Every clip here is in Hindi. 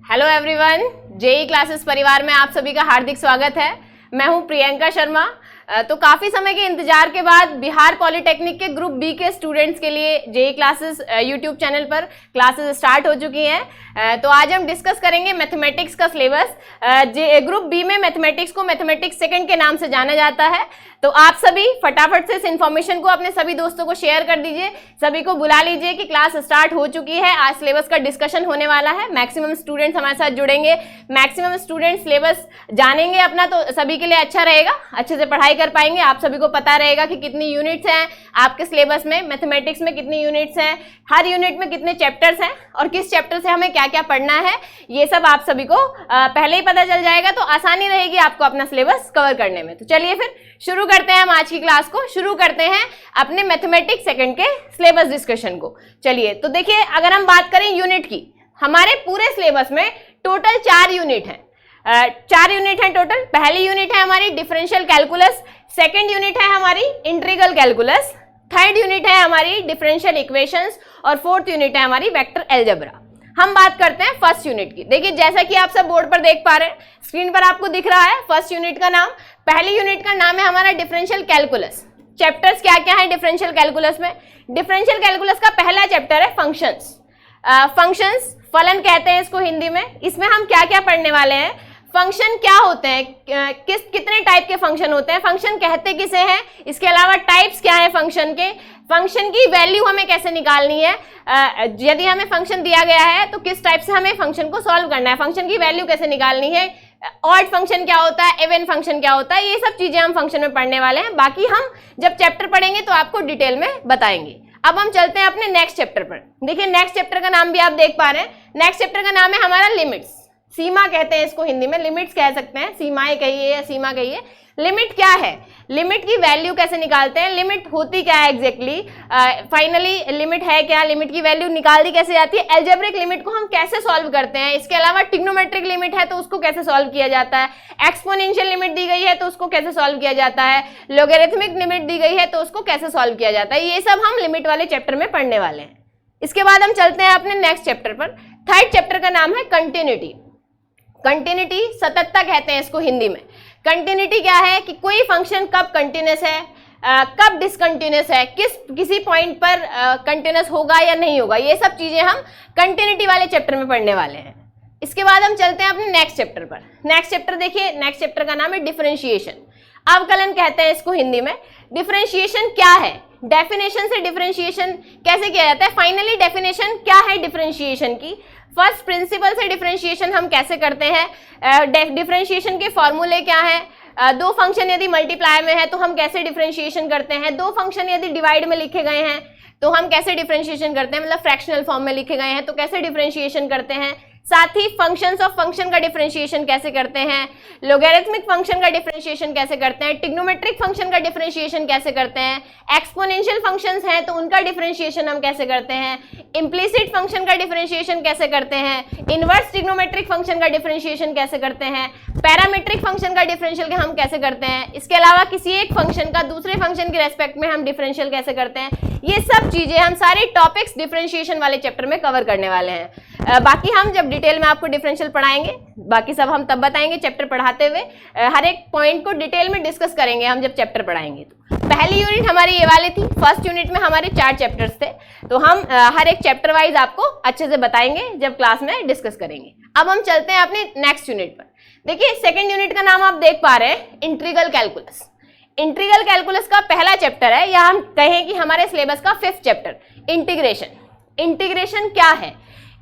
हेलो एवरीवन, जेई क्लासेस परिवार में आप सभी का हार्दिक स्वागत है। मैं हूं प्रियंका शर्मा। तो काफ़ी समय के इंतजार के बाद बिहार पॉलिटेक्निक के ग्रुप बी के स्टूडेंट्स के लिए जेई क्लासेस यूट्यूब चैनल पर क्लासेस स्टार्ट हो चुकी हैं। तो आज हम डिस्कस करेंगे मैथमेटिक्स का सिलेबस। ग्रुप बी में मैथमेटिक्स को मैथमेटिक्स सेकंड के नाम से जाना जाता है। तो आप सभी फटाफट से इस इन्फॉर्मेशन को अपने सभी दोस्तों को शेयर कर दीजिए, सभी को बुला लीजिए कि क्लास स्टार्ट हो चुकी है। आज सिलेबस का डिस्कशन होने वाला है। मैक्सिमम स्टूडेंट्स हमारे साथ जुड़ेंगे, मैक्सिमम स्टूडेंट्स सिलेबस जानेंगे अपना, तो सभी के लिए अच्छा रहेगा, अच्छे से पढ़ाई कर पाएंगे। आप सभी को पता रहेगा कि कितनी यूनिट्स हैं आपके सिलेबस में, मैथमेटिक्स में कितनी यूनिट्स हैं, हर यूनिट में कितने चैप्टर्स हैं और किस चैप्टर से हमें क्या क्या पढ़ना है, ये सब आप सभी को पहले ही पता चल जाएगा। तो आसानी रहेगी आपको अपना सिलेबस कवर करने में। तो चलिए फिर शुरू करते हैं हम आज की क्लास को, शुरू करते हैं अपने मैथमेटिक्स सेकंड के सिलेबस डिस्कशन को। चलिए, तो देखिए, अगर हम बात करें यूनिट की, हमारे पूरे सिलेबस में टोटल 4 यूनिट हैं। 4 यूनिट हैं टोटल। पहली यूनिट है हमारी डिफरेंशियल कैलकुलस, सेकंड यूनिट है हमारी इंटीग्रल कैलकुलस, थर्ड यूनिट है हमारी डिफरेंशियल इक्वेशंस और फोर्थ यूनिट है हमारी वेक्टर अलजेब्रा। हम बात करते हैं फर्स्ट यूनिट की। देखिए, जैसा कि आप सब बोर्ड पर देख पा रहे हैं, स्क्रीन पर आपको दिख रहा है फर्स्ट यूनिट का नाम। पहली यूनिट का नाम है हमारा डिफरेंशियल कैलकुलस। चैप्टर्स क्या क्या है डिफरेंशियल कैलकुलस में? डिफरेंशियल कैलकुलस का पहला चैप्टर है फंक्शंस। फंक्शंस, फलन कहते हैं इसको हिंदी में। इसमें हम क्या क्या पढ़ने वाले हैं? फंक्शन क्या होते हैं, कितने टाइप के फंक्शन होते हैं, फंक्शन कहते किसे हैं, इसके अलावा टाइप्स क्या है फंक्शन के, फंक्शन की वैल्यू हमें कैसे निकालनी है, यदि हमें फंक्शन दिया गया है तो किस टाइप से हमें फंक्शन को सॉल्व करना है, फंक्शन की वैल्यू कैसे निकालनी है, ऑड फंक्शन क्या होता है, इवन फंक्शन क्या होता है, ये सब चीजें हम फंक्शन में पढ़ने वाले हैं। बाकी हम जब चैप्टर पढ़ेंगे तो आपको डिटेल में बताएंगे। अब हम चलते हैं अपने नेक्स्ट चैप्टर पर। देखिए, नेक्स्ट चैप्टर का नाम भी आप देख पा रहे हैं। नेक्स्ट चैप्टर का नाम है हमारा लिमिट्स। सीमा कहते हैं इसको हिंदी में, लिमिट्स कह सकते हैं, सीमाएं कहिए या सीमा कहिए। लिमिट क्या है, लिमिट की वैल्यू कैसे निकालते हैं, लिमिट होती क्या है एग्जैक्टली, फाइनली लिमिट है क्या, लिमिट की वैल्यू निकाल दी कैसे जाती है, अलजेब्रिक लिमिट को हम कैसे सॉल्व करते हैं, इसके अलावा ट्रिग्नोमेट्रिक लिमिट है तो उसको कैसे सॉल्व किया जाता है, एक्सपोनेंशियल लिमिट दी गई है तो उसको कैसे सॉल्व किया जाता है, लॉगरिथमिक लिमिट दी गई है तो उसको कैसे सॉल्व किया जाता है, ये सब हम लिमिट वाले चैप्टर में पढ़ने वाले हैं। इसके बाद हम चलते हैं अपने नेक्स्ट चैप्टर पर। थर्ड चैप्टर का नाम है कंटिन्यूटी। कंटिन्यूटी, सततता कहते हैं इसको हिंदी में। कंटिन्यूटी क्या है कि कोई फंक्शन कब कंटिन्यूस है, कब डिसकंटिन्यूस है, किसी पॉइंट पर कंटिन्यूस होगा या नहीं होगा, ये सब चीजें हम कंटिन्यूटी वाले चैप्टर में पढ़ने वाले हैं। इसके बाद हम चलते हैं अपने नेक्स्ट चैप्टर पर। नेक्स्ट चैप्टर देखिए, नेक्स्ट चैप्टर का नाम है डिफरेंशिएशन। अवकलन कहते हैं इसको हिंदी में। डिफरेंशिएशन क्या है, डेफिनेशन से डिफरेंशिएशन कैसे किया जाता है, फाइनली डेफिनेशन क्या है डिफरेंशिएशन की, फर्स्ट प्रिंसिपल से डिफरेंशिएशन हम कैसे करते हैं, डिफरेंशिएशन के फॉर्मूले क्या हैं, दो फंक्शन यदि मल्टीप्लाई में है तो हम कैसे डिफरेंशिएशन करते हैं, दो फंक्शन यदि डिवाइड में लिखे गए हैं तो हम कैसे डिफरेंशिएशन करते हैं, मतलब फ्रैक्शनल फॉर्म में लिखे गए हैं तो कैसे डिफरेंशिएशन करते हैं, साथ ही फंक्शंस ऑफ फंक्शन का डिफरेंशिएशन कैसे करते हैं, लोगैरिथमिक फंक्शन का डिफरेंशिएशन कैसे करते हैं, ट्रिग्नोमेट्रिक फंक्शन का डिफरेंशिएशन कैसे करते हैं, एक्सपोनेंशियल फंक्शंस हैं तो उनका डिफरेंशिएशन हम कैसे करते हैं, इम्प्लिसिट फंक्शन का डिफरेंशिएशन कैसे करते हैं, इनवर्स ट्रिग्नोमेट्रिक फंक्शन का डिफरेंशिएशन कैसे करते हैं, पैरामीट्रिक फंक्शन का डिफरेंशियल हम कैसे करते हैं, इसके अलावा किसी एक फंक्शन का दूसरे फंक्शन के रेस्पेक्ट में हम डिफरेंशियल कैसे करते हैं, ये सब चीजें हम सारे टॉपिक्स डिफरेंशिएशन वाले चैप्टर में कवर करने वाले हैं। बाकी हम जब डिटेल में आपको डिफरेंशियल पढ़ाएंगे, बाकी सब हम तब बताएंगे चैप्टर पढ़ाते हुए, हर एक पॉइंट को डिटेल में डिस्कस करेंगे हम जब चैप्टर पढ़ाएंगे। तो पहली यूनिट हमारी ये वाली थी। फर्स्ट यूनिट में हमारे 4 चैप्टर्स थे, तो हम हर एक चैप्टर वाइज आपको अच्छे से बताएंगे जब क्लास में डिस्कस करेंगे। अब हम चलते हैं अपने नेक्स्ट यूनिट पर। देखिए, सेकेंड यूनिट का नाम आप देख पा रहे हैं इंटीग्रल कैलकुलस। इंटीग्रल कैलकुलस का पहला चैप्टर है, या हम कहें कि हमारे सिलेबस का 5th चैप्टर, इंटीग्रेशन। इंटीग्रेशन क्या है,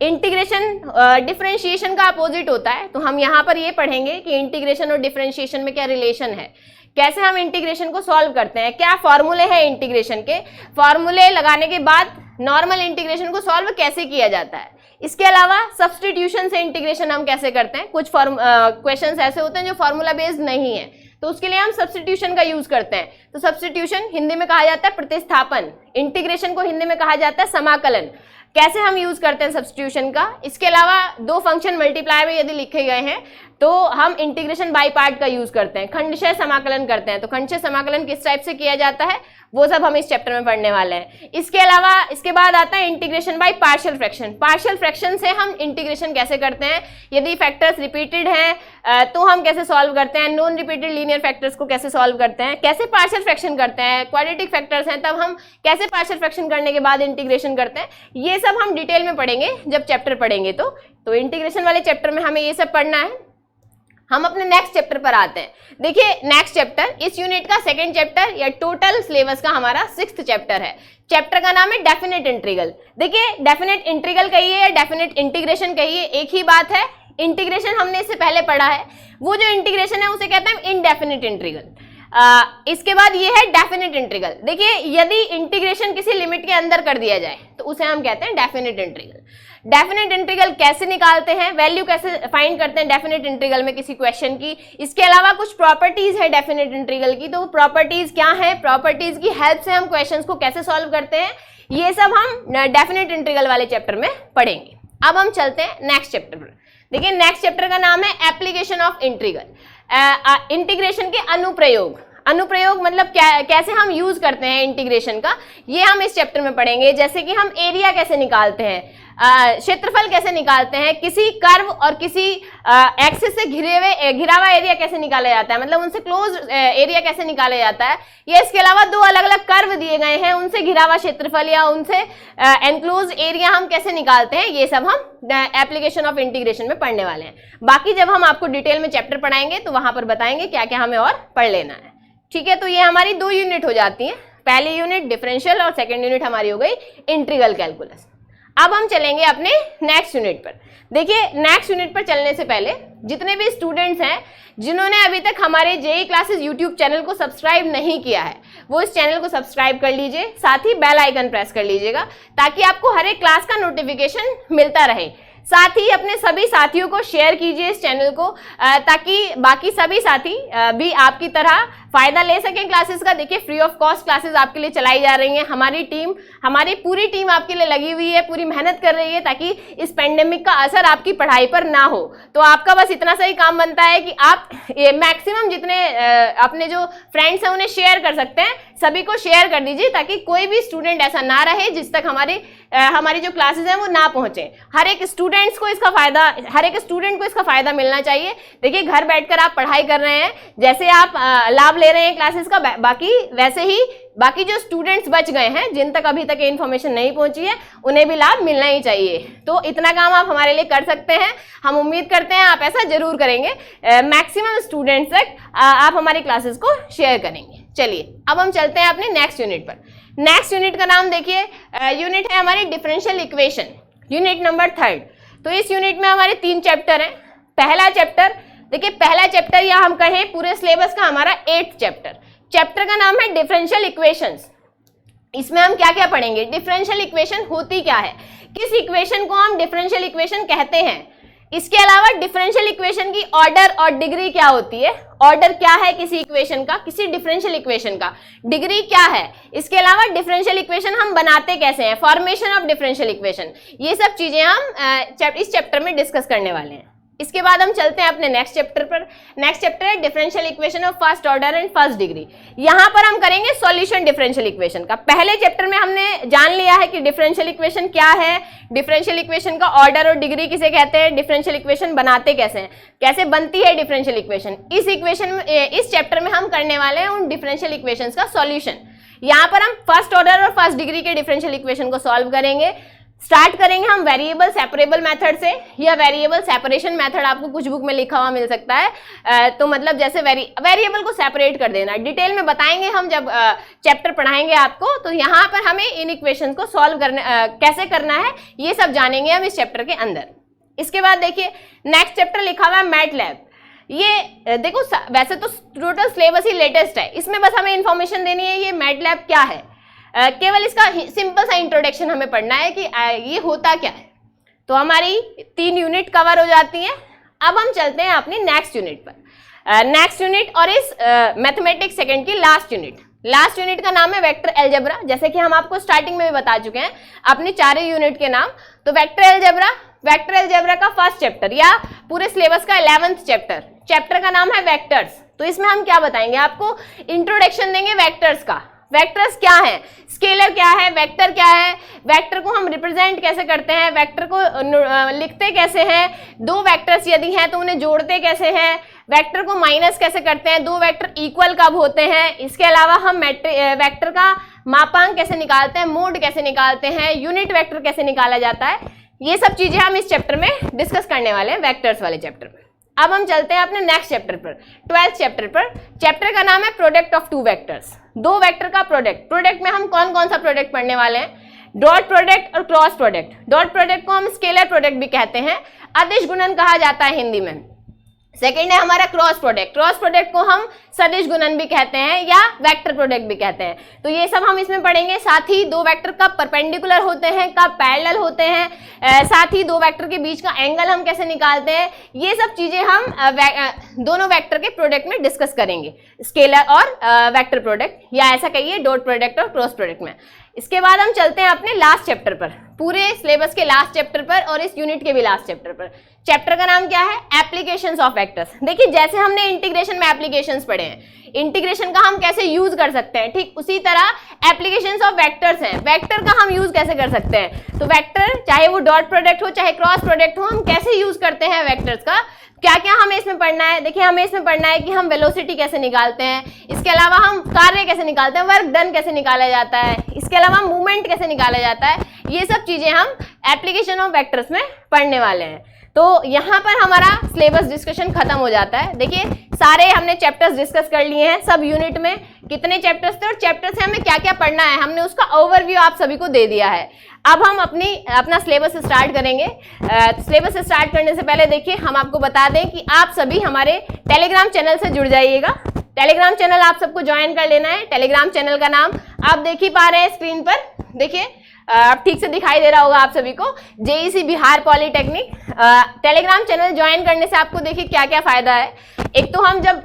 इंटीग्रेशन डिफरेंशिएशन का अपोजिट होता है। तो हम यहाँ पर ये पढ़ेंगे कि इंटीग्रेशन और डिफरेंशिएशन में क्या रिलेशन है, कैसे हम इंटीग्रेशन को सॉल्व करते हैं, क्या फॉर्मूले हैं इंटीग्रेशन के, फॉर्मूले लगाने के बाद नॉर्मल इंटीग्रेशन को सॉल्व कैसे किया जाता है, इसके अलावा सब्स्टिट्यूशन से इंटीग्रेशन हम कैसे करते हैं। कुछ क्वेश्चंस ऐसे होते हैं जो फॉर्मूला बेस्ड नहीं है, तो उसके लिए हम सब्स्टिट्यूशन का यूज करते हैं। तो सब्स्टिट्यूशन हिंदी में कहा जाता है प्रतिस्थापन, इंटीग्रेशन को हिंदी में कहा जाता है समाकलन। कैसे हम यूज करते हैं सब्स्टिट्यूशन का। इसके अलावा दो फंक्शन मल्टीप्लाई में यदि लिखे गए हैं तो हम इंटीग्रेशन बाय पार्ट का यूज करते हैं, खंडशः समाकलन करते हैं। तो खंडशः समाकलन किस टाइप से किया जाता है वो सब हम इस चैप्टर में पढ़ने वाले हैं। इसके अलावा इसके बाद आता है integration by partial fraction. Partial fraction से हम इंटीग्रेशन कैसे करते हैं, यदि फैक्टर्स रिपीटेड हैं तो हम कैसे सॉल्व करते हैं, नॉन रिपीटेड लीनियर फैक्टर्स को कैसे सॉल्व करते हैं, कैसे पार्शियल फ्रैक्शन करते हैं, क्वाड्रेटिक फैक्टर्स हैं तब हम कैसे पार्शियल फ्रैक्शन करने के बाद इंटीग्रेशन करते हैं, ये सब हम डिटेल में पढ़ेंगे जब चैप्टर पढ़ेंगे। तो इंटीग्रेशन वाले चैप्टर में हमें ये सब पढ़ना है। हम अपने नेक्स्ट चैप्टर पर आते हैं। देखिए नेक्स्ट चैप्टर इस यूनिट का सेकंड चैप्टर या टोटल सिलेबस का हमारा 6th चैप्टर है। चैप्टर का नाम है डेफिनेट इंटीग्रल। देखिए डेफिनेट इंटीग्रल कहिए या डेफिनेट इंटीग्रेशन कहिए, एक ही बात है। इंटीग्रेशन हमने इससे पहले पढ़ा है, वो जो इंटीग्रेशन है उसे कहते हैं इनडेफिनेट इंटीग्रल। इसके बाद ये है डेफिनेट इंटीग्रल। देखिए यदि इंटीग्रेशन किसी लिमिट के अंदर कर दिया जाए तो उसे हम कहते हैं डेफिनेट इंटीग्रल। डेफिनेट इंटीग्रल कैसे निकालते हैं, वैल्यू कैसे फाइंड करते हैं डेफिनेट इंटीग्रल में किसी क्वेश्चन की, इसके अलावा कुछ प्रॉपर्टीज है डेफिनेट इंटीग्रल की, तो प्रॉपर्टीज क्या है, प्रॉपर्टीज की हेल्प से हम क्वेश्चंस को कैसे सॉल्व करते हैं, ये सब हम डेफिनेट इंटीग्रल वाले चैप्टर में पढ़ेंगे। अब हम चलते हैं नेक्स्ट चैप्टर पर। देखिए नेक्स्ट चैप्टर का नाम है एप्लीकेशन ऑफ इंटीग्रल। इंटीग्रेशन के अनुप्रयोग। अनुप्रयोग मतलब कैसे हम यूज करते हैं इंटीग्रेशन का, ये हम इस चैप्टर में पढ़ेंगे। जैसे कि हम एरिया कैसे निकालते हैं, क्षेत्रफल कैसे निकालते हैं, किसी कर्व और किसी एक्सिस से घिरा हुआ एरिया कैसे निकाला जाता है, मतलब उनसे क्लोज एरिया कैसे निकाला जाता है। ये इसके अलावा दो अलग अलग कर्व दिए गए हैं, उनसे घिरा हुआ क्षेत्रफल या उनसे एनक्लोज एरिया हम कैसे निकालते हैं, ये सब हम एप्लीकेशन ऑफ इंटीग्रेशन में पढ़ने वाले हैं। बाकी जब हम आपको डिटेल में चैप्टर पढ़ाएंगे तो वहां पर बताएंगे क्या क्या हमें और पढ़ लेना है। ठीक है, तो ये हमारी 2 यूनिट हो जाती हैं। पहली यूनिट डिफरेंशियल और सेकेंड यूनिट हमारी हो गई इंटीग्रल कैलकुलस। अब हम चलेंगे अपने नेक्स्ट यूनिट पर। देखिए नेक्स्ट यूनिट पर चलने से पहले जितने भी स्टूडेंट्स हैं जिन्होंने अभी तक हमारे जेई क्लासेस यूट्यूब चैनल को सब्सक्राइब नहीं किया है, वो इस चैनल को सब्सक्राइब कर लीजिए, साथ ही बेल आइकन प्रेस कर लीजिएगा ताकि आपको हर एक क्लास का नोटिफिकेशन मिलता रहे। साथ ही अपने सभी साथियों को शेयर कीजिए इस चैनल को, ताकि बाकी सभी साथी भी आपकी तरह फायदा ले सकें क्लासेस का। देखिए फ्री ऑफ कॉस्ट क्लासेस आपके लिए चलाई जा रही हैं। हमारी पूरी टीम आपके लिए लगी हुई है, पूरी मेहनत कर रही है ताकि इस पेंडेमिक का असर आपकी पढ़ाई पर ना हो। तो आपका बस इतना सा ही काम बनता है कि आप मैक्सिमम जितने अपने जो फ्रेंड्स हैं उन्हें शेयर कर सकते हैं, सभी को शेयर कर दीजिए ताकि कोई भी स्टूडेंट ऐसा ना रहे जिस तक हमारी जो क्लासेस हैं वो ना पहुंचे। हर एक स्टूडेंट को इसका फायदा मिलना चाहिए। देखिए घर बैठकर आप पढ़ाई कर रहे हैं, जैसे आप लाभ ले रहे हैं क्लासेस का, वैसे ही बाकी जो स्टूडेंट्स बच गए हैं जिन तक अभी तक ये इन्फॉर्मेशन नहीं पहुंची है उन्हें भी लाभ मिलना ही चाहिए। तो इतना काम आप हमारे लिए कर सकते हैं, हम उम्मीद करते हैं आप ऐसा जरूर करेंगे। मैक्सिमम स्टूडेंट्स तक आप हमारी क्लासेस को शेयर करेंगे। चलिए अब हम चलते हैं अपने नेक्स्ट यूनिट पर। नेक्स्ट यूनिट का नाम देखिए, यूनिट है हमारी differential equation, unit number 3rd। तो इस यूनिट में हमारे 3 चैप्टर हैं। पहला चैप्टर देखिए, पहला चैप्टर या हम कहें पूरे सिलेबस का हमारा 8th चैप्टर का नाम है डिफरेंशियल इक्वेशंस। इसमें हम क्या क्या पढ़ेंगे, डिफरेंशियल इक्वेशन होती क्या है, किस इक्वेशन को हम डिफरेंशियल इक्वेशन कहते हैं, इसके अलावा डिफरेंशियल इक्वेशन की ऑर्डर और डिग्री क्या होती है, ऑर्डर क्या है किसी इक्वेशन का, किसी डिफरेंशियल इक्वेशन का, डिग्री क्या है, इसके अलावा डिफरेंशियल इक्वेशन हम बनाते कैसे हैं, फॉर्मेशन ऑफ डिफरेंशियल इक्वेशन, ये सब चीजें हम इस चैप्टर में डिस्कस करने वाले हैं। इसके बाद हम चलते हैं अपने नेक्स्ट चैप्टर पर। नेक्स्ट चैप्टर है differential equation of first order and first degree. यहाँ पर हम करेंगे सॉल्यूशन डिफरेंशियल इक्वेशन का। पहले चैप्टर में हमने जान लिया है कि डिफरेंशियल इक्वेशन क्या है, डिफरेंशियल इक्वेशन का ऑर्डर और डिग्री किसे कहते हैं, डिफरेंशियल इक्वेशन बनाते कैसे हैं, कैसे बनती है डिफरेंशियल इक्वेशन। इस चैप्टर में हम करने वाले हैं उन डिफरेंशियल इक्वेशंस का सॉल्यूशन। यहाँ पर हम फर्स्ट ऑर्डर और फर्स्ट डिग्री के डिफरेंशियल इक्वेशन को सॉल्व करेंगे। स्टार्ट करेंगे हम वेरिएबल सेपरेबल मेथड से, या वेरिएबल सेपरेशन मेथड आपको कुछ बुक में लिखा हुआ मिल सकता है। तो मतलब जैसे वेरिएबल को सेपरेट कर देना, डिटेल में बताएंगे हम जब चैप्टर पढ़ाएंगे आपको। तो यहाँ पर हमें इन इक्वेशंस को सॉल्व कैसे करना है ये सब जानेंगे हम इस चैप्टर के अंदर। इसके बाद देखिए नेक्स्ट चैप्टर लिखा हुआ है मैटलैब। ये देखो वैसे तो टोटल सिलेबस ही लेटेस्ट है, इसमें बस हमें इंफॉर्मेशन देनी है ये मैटलैब क्या है। केवल इसका सिंपल सा इंट्रोडक्शन हमें पढ़ना है कि ये होता क्या है। तो हमारी 3 यूनिट कवर हो जाती हैं। अब हम चलते हैं अपनी नेक्स्ट यूनिट पर। नेक्स्ट यूनिट और इस मैथमेटिक्स सेकंड की लास्ट यूनिट का नाम है वेक्टर अलजेब्रा। जैसे कि हम आपको स्टार्टिंग में भी बता चुके हैं अपनी 4 यूनिट के नाम। तो वेक्टर अलजेब्रा का फर्स्ट चैप्टर या पूरे सिलेबस का 11th चैप्टर का नाम है वेक्टर्स। तो इसमें हम क्या बताएंगे, आपको इंट्रोडक्शन देंगे वेक्टर्स का, वेक्टर्स क्या है, स्केलर क्या है, वेक्टर क्या है, वेक्टर को हम रिप्रेजेंट कैसे करते हैं, वेक्टर को लिखते कैसे हैं, दो वेक्टर्स यदि हैं तो उन्हें जोड़ते कैसे हैं, वेक्टर को माइनस कैसे करते हैं, दो वेक्टर इक्वल कब होते हैं, इसके अलावा हम वेक्टर का मापांक कैसे निकालते हैं, मोड कैसे निकालते हैं, यूनिट वेक्टर कैसे निकाला जाता है, ये सब चीजें हम इस चैप्टर में डिस्कस करने वाले हैं, वेक्टर्स वाले चैप्टर में। अब हम चलते हैं अपने नेक्स्ट चैप्टर पर, 12th चैप्टर पर। चैप्टर का नाम है प्रोडक्ट ऑफ टू वेक्टर्स, दो वेक्टर का प्रोडक्ट। प्रोडक्ट में हम कौन कौन सा प्रोडक्ट पढ़ने वाले हैं, डॉट प्रोडक्ट और क्रॉस प्रोडक्ट। डॉट प्रोडक्ट को हम स्केलर प्रोडक्ट भी कहते हैं, अदिश गुणन कहा जाता है हिंदी में। सेकेंड है हमारा क्रॉस प्रोडक्ट, क्रॉस प्रोडक्ट को हम सदिश गुणन भी कहते हैं या वेक्टर प्रोडक्ट भी कहते हैं। तो ये सब हम इसमें पढ़ेंगे। साथ ही दो वेक्टर कब परपेंडिकुलर होते हैं, कब पैरेलल होते हैं, साथ ही दो वेक्टर के बीच का एंगल हम कैसे निकालते हैं, ये सब चीजें हम दोनों वेक्टर के प्रोडक्ट में डिस्कस करेंगे, स्केलर और वेक्टर प्रोडक्ट, या ऐसा कहिए डॉट प्रोडक्ट और क्रॉस प्रोडक्ट में। इसके बाद हम चलते हैं अपने लास्ट चैप्टर पर, पूरे सिलेबस के लास्ट चैप्टर पर और इस यूनिट के भी लास्ट चैप्टर पर। चैप्टर का नाम क्या है, एप्लीकेशंस ऑफ वेक्टर्स। देखिए जैसे हमने इंटीग्रेशन में एप्लीकेशंस पढ़े हैं, इंटीग्रेशन का हम कैसे यूज कर सकते हैं, ठीक उसी तरह एप्लीकेशंस ऑफ वेक्टर्स हैं, वेक्टर का हम यूज कैसे कर सकते हैं। तो वेक्टर चाहे वो डॉट प्रोडक्ट हो चाहे क्रॉस प्रोडक्ट हो, हम कैसे यूज करते हैं वेक्टर्स का, क्या क्या हमें इसमें पढ़ना है। देखिए हमें इसमें पढ़ना है कि हम वेलोसिटी कैसे निकालते हैं, इसके अलावा हम कार्य कैसे निकालते हैं, वर्क डन कैसे निकाला जाता है, इसके अलावा मूवमेंट कैसे निकाला जाता है, ये सब चीजें हम एप्लीकेशन ऑफ वेक्टर्स में पढ़ने वाले हैं। तो यहाँ पर हमारा सिलेबस डिस्कशन खत्म हो जाता है। देखिए सारे हमने चैप्टर्स डिस्कस कर लिए हैं, सब यूनिट में कितने चैप्टर्स थे और चैप्टर से हमें क्या क्या पढ़ना है, हमने उसका ओवरव्यू आप सभी को दे दिया है। अब हम अपना सिलेबस स्टार्ट करेंगे। सिलेबस स्टार्ट करने से पहले देखिए हम आपको बता दें कि आप सभी हमारे टेलीग्राम चैनल से जुड़ जाइएगा। टेलीग्राम चैनल आप सबको ज्वाइन कर लेना है। टेलीग्राम चैनल का नाम आप देख ही पा रहे हैं स्क्रीन पर, देखिए अब ठीक से दिखाई दे रहा होगा आप सभी को, JEC Bihar polytechnic. Telegram channel join करने से आपको देखिए क्या क्या फायदा है। एक तो हम जब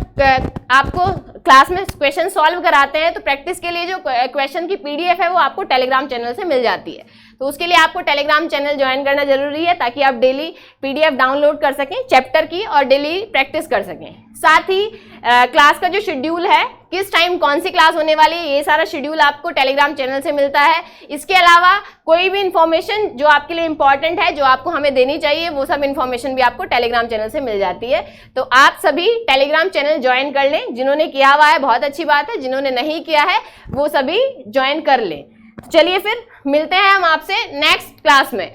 आपको क्लास में क्वेश्चन सॉल्व कराते हैं तो प्रैक्टिस के लिए जो क्वेश्चन की पीडीएफ है वो आपको टेलीग्राम चैनल से मिल जाती है। तो उसके लिए आपको टेलीग्राम चैनल ज्वाइन करना जरूरी है ताकि आप डेली पीडीएफ डाउनलोड कर सकें चैप्टर की और डेली प्रैक्टिस कर सकें। साथ ही क्लास का जो शेड्यूल है, किस टाइम कौन सी क्लास होने वाली है, ये सारा शेड्यूल आपको टेलीग्राम चैनल से मिलता है। इसके अलावा कोई भी इंफॉर्मेशन जो आपके लिए इंपॉर्टेंट है, जो आपको हमें देनी चाहिए, वो सब इंफॉर्मेशन भी आपको टेलीग्राम चैनल से मिल जाती है। तो आप सभी टेलीग्राम चैनल ज्वाइन कर लें। जिन्होंने किया हुआ है बहुत अच्छी बात है, जिन्होंने नहीं किया है वो सभी ज्वाइन कर लें। चलिए फिर मिलते हैं हम आपसे नेक्स्ट क्लास में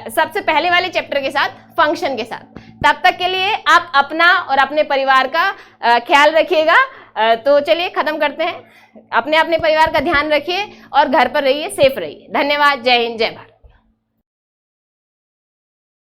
सबसे पहले वाले चैप्टर के साथ, फंक्शन के साथ। तब तक के लिए आप अपना और अपने परिवार का ख्याल रखिएगा। तो चलिए खत्म करते हैं। अपने अपने परिवार का ध्यान रखिए और घर पर रहिए, सेफ रहिए। धन्यवाद। जय हिंद, जय भारत।